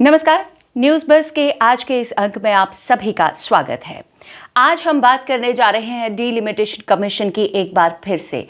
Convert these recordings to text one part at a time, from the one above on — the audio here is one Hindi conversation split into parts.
नमस्कार। न्यूज़ बज़ के आज के इस अंक में आप सभी का स्वागत है। आज हम बात करने जा रहे हैं डीलिमिटेशन कमीशन की एक बार फिर से।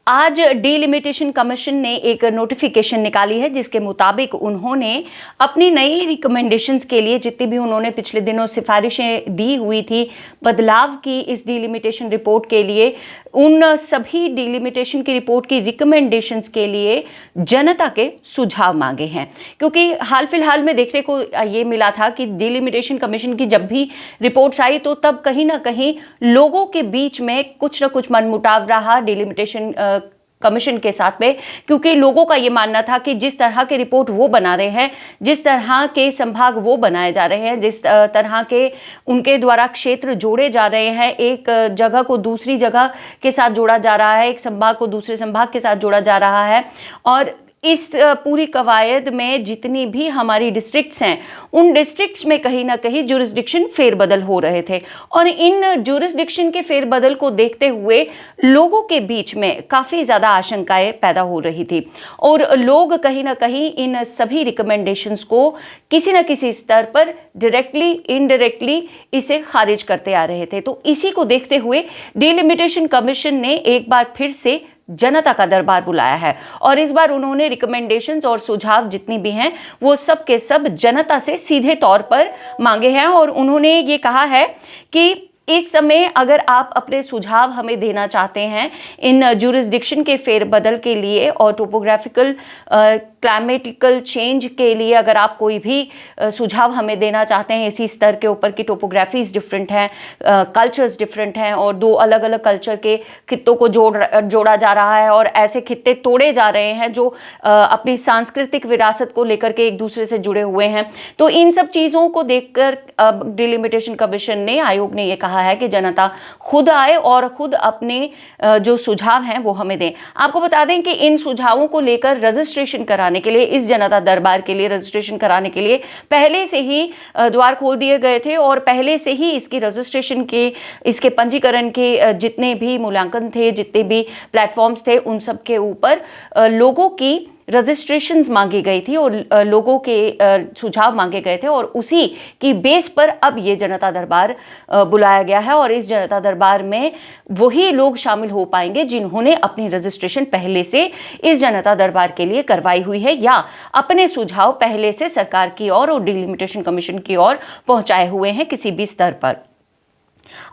आज डीलिमिटेशन कमीशन ने एक नोटिफिकेशन निकाली है जिसके मुताबिक उन्होंने अपनी नई रिकमेंडेशंस के लिए जितनी भी उन्होंने पिछले दिनों सिफारिशें दी हुई थी बदलाव की इस डीलिमिटेशन रिपोर्ट के लिए, उन सभी डीलिमिटेशन की रिपोर्ट की रिकमेंडेशंस के लिए जनता के सुझाव मांगे हैं। क्योंकि हाल फिलहाल में देखने को ये मिला था कि डीलिमिटेशन कमीशन की जब भी रिपोर्ट्स आई तो तब कहीं ना कहीं लोगों के बीच में कुछ ना कुछ मनमुटाव रहा डीलिमिटेशन कमीशन के साथ में, क्योंकि लोगों का ये मानना था कि जिस तरह के रिपोर्ट वो बना रहे हैं, जिस तरह के संभाग वो बनाए जा रहे हैं, जिस तरह के उनके द्वारा क्षेत्र जोड़े जा रहे हैं, एक जगह को दूसरी जगह के साथ जोड़ा जा रहा है, एक संभाग को दूसरे संभाग के साथ जोड़ा जा रहा है, और इस पूरी कवायद में जितनी भी हमारी डिस्ट्रिक्ट्स हैं उन डिस्ट्रिक्ट्स में कहीं ना कहीं जुरिस्डिक्शन फेरबदल हो रहे थे। और इन जुरिस्डिक्शन के फेरबदल को देखते हुए लोगों के बीच में काफ़ी ज़्यादा आशंकाएं पैदा हो रही थी और लोग कहीं ना कहीं इन सभी रिकमेंडेशंस को किसी न किसी स्तर पर डायरेक्टली इनडायरेक्टली इसे खारिज करते आ रहे थे। तो इसी को देखते हुए डीलिमिटेशन कमीशन ने एक बार फिर से जनता का दरबार बुलाया है और इस बार उन्होंने रिकमेंडेशंस और सुझाव जितनी भी हैं वो सब के सब जनता से सीधे तौर पर मांगे हैं। और उन्होंने ये कहा है कि इस समय अगर आप अपने सुझाव हमें देना चाहते हैं इन जुरिस्डिक्शन के फेरबदल के लिए और टोपोग्राफिकल क्लाइमेटिकल चेंज के लिए, अगर आप कोई भी सुझाव हमें देना चाहते हैं इसी स्तर के ऊपर की टोपोग्राफीज डिफरेंट हैं, कल्चर्स डिफरेंट हैं और दो अलग अलग कल्चर के खित्तों को जोड़ा जा रहा है और ऐसे खित्ते तोड़े जा रहे हैं जो अपनी सांस्कृतिक विरासत को लेकर के एक दूसरे से जुड़े हुए हैं। तो इन सब चीज़ों को देखकर डीलिमिटेशन कमीशन ने, आयोग ने ये कहा है कि जनता खुद आए और खुद अपने जो सुझाव हैं वो हमें दें। आपको बता दें कि इन सुझावों को लेकर रजिस्ट्रेशन कराने के लिए, इस जनता दरबार के लिए रजिस्ट्रेशन कराने के लिए पहले से ही द्वार खोल दिए गए थे और पहले से ही इसकी रजिस्ट्रेशन के, इसके पंजीकरण के जितने भी मूल्यांकन थे, जितने भी प्लेटफॉर्म्स थे, उन सब के ऊपर लोगों की रजिस्ट्रेशंस मांगी गई थी और लोगों के सुझाव मांगे गए थे और उसी की बेस पर अब ये जनता दरबार बुलाया गया है। और इस जनता दरबार में वही लोग शामिल हो पाएंगे जिन्होंने अपनी रजिस्ट्रेशन पहले से इस जनता दरबार के लिए करवाई हुई है या अपने सुझाव पहले से सरकार की ओर और डीलिमिटेशन कमीशन की ओर पहुंचाए हुए हैं किसी भी स्तर पर।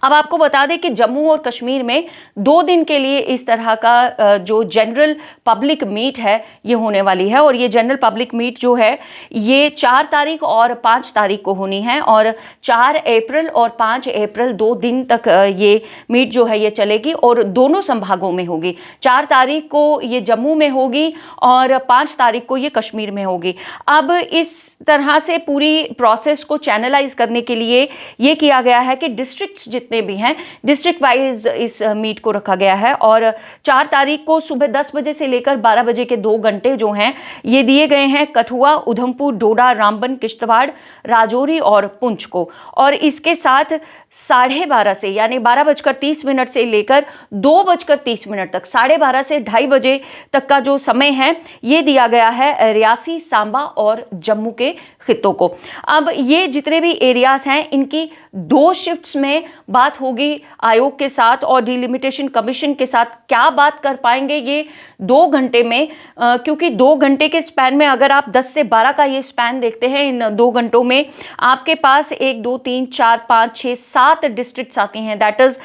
अब आपको बता दें कि जम्मू और कश्मीर में 2 दिन के लिए इस तरह का जो जनरल पब्लिक मीट है ये होने वाली है और ये जनरल पब्लिक मीट जो है ये 4 तारीख और 5 तारीख को होनी है और 4 अप्रैल और 5 अप्रैल 2 दिन तक ये मीट जो है ये चलेगी और दोनों संभागों में होगी। 4 तारीख को ये जम्मू में होगी और 5 तारीख को ये कश्मीर में होगी। अब इस तरह से पूरी प्रोसेस को चैनलाइज करने के लिए ये किया गया है कि डिस्ट्रिक्ट जितने भी हैं डिस्ट्रिक्ट वाइज इस मीट को रखा गया है और 4 तारीख को सुबह 10 बजे से लेकर 12 बजे के 2 घंटे जो हैं ये दिए गए हैं कठुआ, उधमपुर, डोडा, रामबन, किश्तवाड़, राजौरी और पुंछ को। और इसके साथ 12:30 से यानी 12:30 से लेकर 2:30 तक 12:30 से 2:30 बजे तक का जो समय है ये दिया गया है रियासी, सांबा और जम्मू के खित्तों को। अब ये जितने भी एरियाज हैं इनकी 2 शिफ्ट्स में बात होगी आयोग के साथ और डीलिमिटेशन कमीशन के साथ क्या बात कर पाएंगे ये 2 घंटे में, क्योंकि 2 घंटे के स्पैन में अगर आप 10 से 12 का ये स्पैन देखते हैं, इन 2 घंटों में आपके पास 1 2 3 4 5 6 7 डिस्ट्रिक्ट्स आती हैं। दैट इज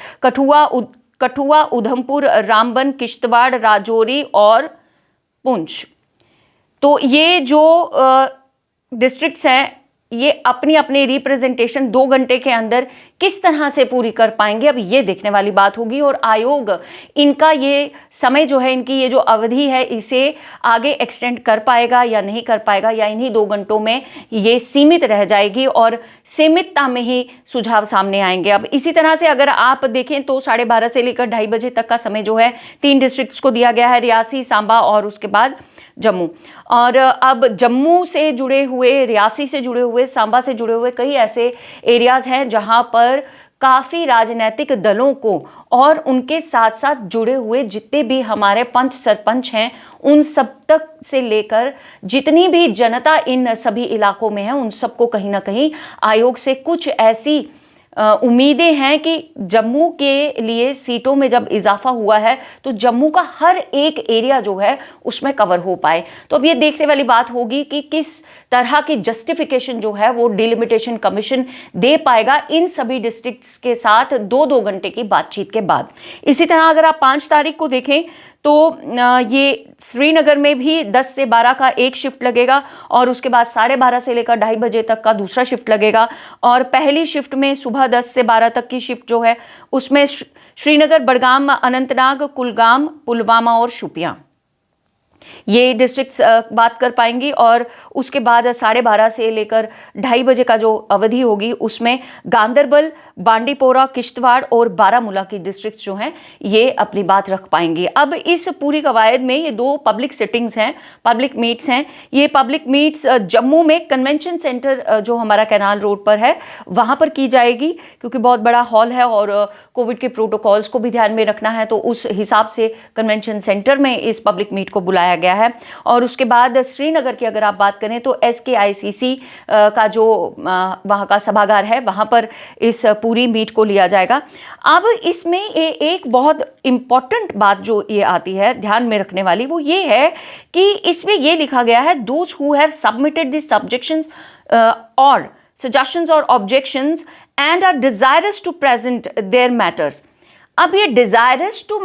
कठुआ, उधमपुर, रामबन, किश्तवाड़, राजौरी और पुंछ। तो ये जो डिस्ट्रिक्ट्स हैं ये अपनी अपनी रिप्रेजेंटेशन 2 घंटे के अंदर किस तरह से पूरी कर पाएंगे, अब ये देखने वाली बात होगी। और आयोग इनका ये समय जो है, इनकी ये जो अवधि है इसे आगे एक्सटेंड कर पाएगा या नहीं कर पाएगा, या इन्हीं 2 घंटों में ये सीमित रह जाएगी और सीमितता में ही सुझाव सामने आएंगे। अब इसी तरह से अगर आप देखें तो 12:30 से लेकर 2:30 बजे तक का समय जो है 3 डिस्ट्रिक्ट्स को दिया गया है, रियासी, सांबा और उसके बाद जम्मू। और अब जम्मू से जुड़े हुए, रियासी से जुड़े हुए, सांबा से जुड़े हुए कई ऐसे एरियाज हैं जहां पर काफ़ी राजनीतिक दलों को और उनके साथ साथ जुड़े हुए जितने भी हमारे पंच सरपंच हैं उन सब तक से लेकर जितनी भी जनता इन सभी इलाकों में है, उन सबको कहीं ना कहीं आयोग से कुछ ऐसी उम्मीदें हैं कि जम्मू के लिए सीटों में जब इजाफा हुआ है तो जम्मू का हर एक एरिया जो है उसमें कवर हो पाए। तो अब ये देखने वाली बात होगी कि किस तरह की जस्टिफिकेशन जो है वो डिलिमिटेशन कमीशन दे पाएगा इन सभी डिस्ट्रिक्ट्स के साथ 2-2 घंटे की बातचीत के बाद। इसी तरह अगर आप 5 तारीख को देखें तो ये श्रीनगर में भी 10 से 12 का एक शिफ्ट लगेगा और उसके बाद 12:30 से लेकर 2:30 बजे तक का दूसरा शिफ्ट लगेगा। और पहली शिफ्ट में सुबह 10 से 12 तक की शिफ्ट जो है उसमें श्रीनगर, बड़गाम, अनंतनाग, कुलगाम, पुलवामा और शोपियां ये डिस्ट्रिक्ट्स बात कर पाएंगी। और उसके बाद 12:30 से लेकर 2:30 बजे का जो अवधि होगी उसमें गांदरबल, बांडीपोरा, किश्तवाड़ और बारामूला की डिस्ट्रिक्ट्स जो हैं ये अपनी बात रख पाएंगी। अब इस पूरी कवायद में ये 2 पब्लिक सिटिंग्स हैं, पब्लिक मीट्स हैं। ये पब्लिक मीट्स जम्मू में कन्वेंशन सेंटर जो हमारा कैनाल रोड पर है वहाँ पर की जाएगी, क्योंकि बहुत बड़ा हॉल है और कोविड के प्रोटोकॉल्स को भी ध्यान में रखना है, तो उस हिसाब से कन्वेंशन सेंटर में इस पब्लिक मीट को बुलाया गया है। और उसके बाद श्रीनगर की अगर आप बात करें तो SKICC का जो वहाँ का सभागार है वहाँ पर इस पूरी मीट को लिया जाएगा। अब इसमें एक बहुत इम्पॉर्टेंट बात जो ये आती है ध्यान में रखने वाली, वो ये है कि इसमें ये लिखा गया है those who have submitted this subjections और suggestions or objections and are desirous to present their matters। अब ये desirous to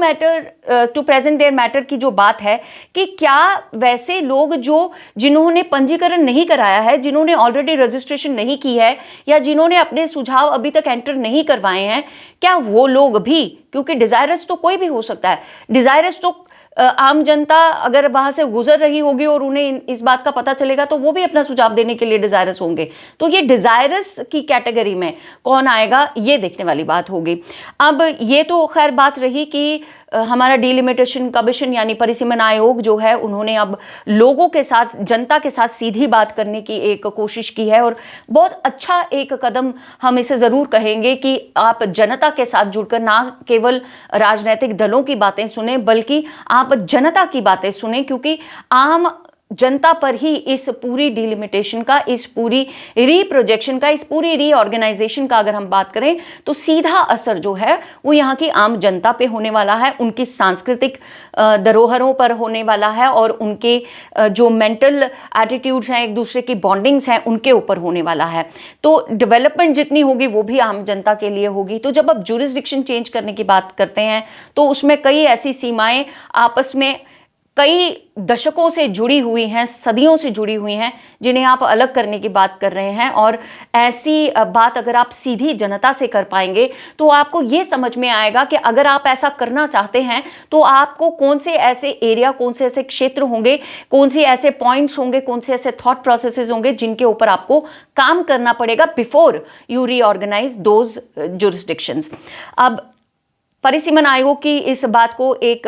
present their matter की जो बात है कि क्या वैसे लोग जिन्होंने पंजीकरण नहीं कराया है, जिन्होंने ऑलरेडी रजिस्ट्रेशन नहीं की है या जिन्होंने अपने सुझाव अभी तक एंटर नहीं करवाए हैं, क्या वो लोग भी, क्योंकि डिजायरस तो कोई भी हो सकता है, डिजायरस तो आम जनता अगर वहां से गुजर रही होगी और उन्हें इस बात का पता चलेगा तो वो भी अपना सुझाव देने के लिए डिजायरस होंगे। तो ये डिजायरस की कैटेगरी में कौन आएगा ये देखने वाली बात होगी। अब ये तो खैर बात रही कि हमारा डिलिमिटेशन कमीशन यानी परिसीमन आयोग जो है उन्होंने अब लोगों के साथ, जनता के साथ सीधी बात करने की एक कोशिश की है और बहुत अच्छा एक कदम हम इसे ज़रूर कहेंगे कि आप जनता के साथ जुड़कर ना केवल राजनीतिक दलों की बातें सुने बल्कि आप जनता की बातें सुने, क्योंकि आम जनता पर ही इस पूरी डिलिमिटेशन का, इस पूरी रीप्रोजेक्शन का, इस पूरी रीऑर्गेनाइजेशन का अगर हम बात करें तो सीधा असर जो है वो यहाँ की आम जनता पे होने वाला है, उनकी सांस्कृतिक धरोहरों पर होने वाला है और उनके जो मेंटल एटीट्यूड्स हैं, एक दूसरे की बॉन्डिंग्स हैं, उनके ऊपर होने वाला है। तो डेवलपमेंट जितनी होगी वो भी आम जनता के लिए होगी। तो जब आप जुरिस्डिक्शन चेंज करने की बात करते हैं तो उसमें कई ऐसी सीमाएं आपस में कई दशकों से जुड़ी हुई हैं, सदियों से जुड़ी हुई हैं, जिन्हें आप अलग करने की बात कर रहे हैं। और ऐसी बात अगर आप सीधी जनता से कर पाएंगे तो आपको ये समझ में आएगा कि अगर आप ऐसा करना चाहते हैं तो आपको कौन से ऐसे एरिया, कौन से ऐसे क्षेत्र होंगे, कौन से ऐसे पॉइंट्स होंगे, कौन से ऐसे थॉट प्रोसेसेस होंगे जिनके ऊपर आपको काम करना पड़ेगा before you reorganise those jurisdictions. अब परिसीमन आयोग की इस बात को एक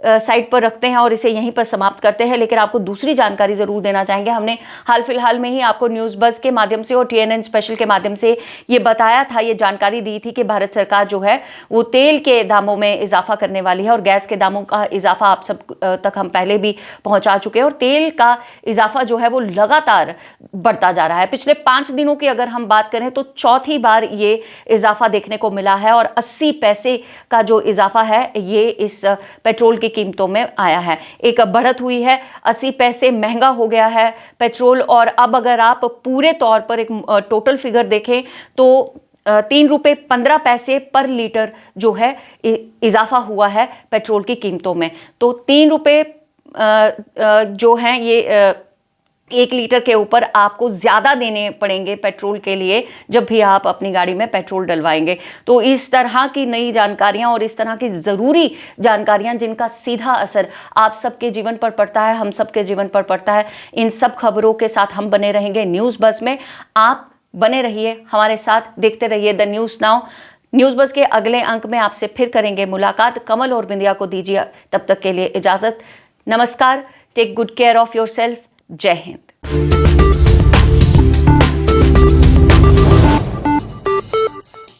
साइट पर रखते हैं और इसे यहीं पर समाप्त करते हैं, लेकिन आपको दूसरी जानकारी ज़रूर देना चाहेंगे। हमने हाल फिलहाल में ही आपको न्यूज़ बज़ के माध्यम से और TNN स्पेशल के माध्यम से ये बताया था, ये जानकारी दी थी कि भारत सरकार जो है वो तेल के दामों में इजाफा करने वाली है और गैस के दामों का इजाफा आप सब तक हम पहले भी पहुँचा चुके हैं और तेल का इजाफा जो है वो लगातार बढ़ता जा रहा है। पिछले 5 दिनों की अगर हम बात करें तो चौथी बार ये इजाफा देखने को मिला है और 80 पैसे का जो इजाफा है ये इस पेट्रोल की कीमतों में आया है। एक बढ़त हुई है, 80 पैसे महंगा हो गया है पेट्रोल। और अब अगर आप पूरे तौर पर एक टोटल फिगर देखें तो 3 रुपये 15 पैसे पर लीटर जो है इजाफा हुआ है पेट्रोल की कीमतों में। तो 3 रुपये जो हैं ये 1 लीटर के ऊपर आपको ज़्यादा देने पड़ेंगे पेट्रोल के लिए जब भी आप अपनी गाड़ी में पेट्रोल डलवाएंगे। तो इस तरह की नई जानकारियां और इस तरह की ज़रूरी जानकारियां जिनका सीधा असर आप सबके जीवन पर पड़ता है, हम सबके जीवन पर पड़ता है, इन सब खबरों के साथ हम बने रहेंगे न्यूज़ बज़ में। आप बने रहिए हमारे साथ, देखते रहिए the news now. News buzz के अगले अंक में आपसे फिर करेंगे मुलाकात। कमल और बिंदिया को दीजिए तब तक के लिए इजाज़त। नमस्कार। Take good care of yourself. जय हिंद।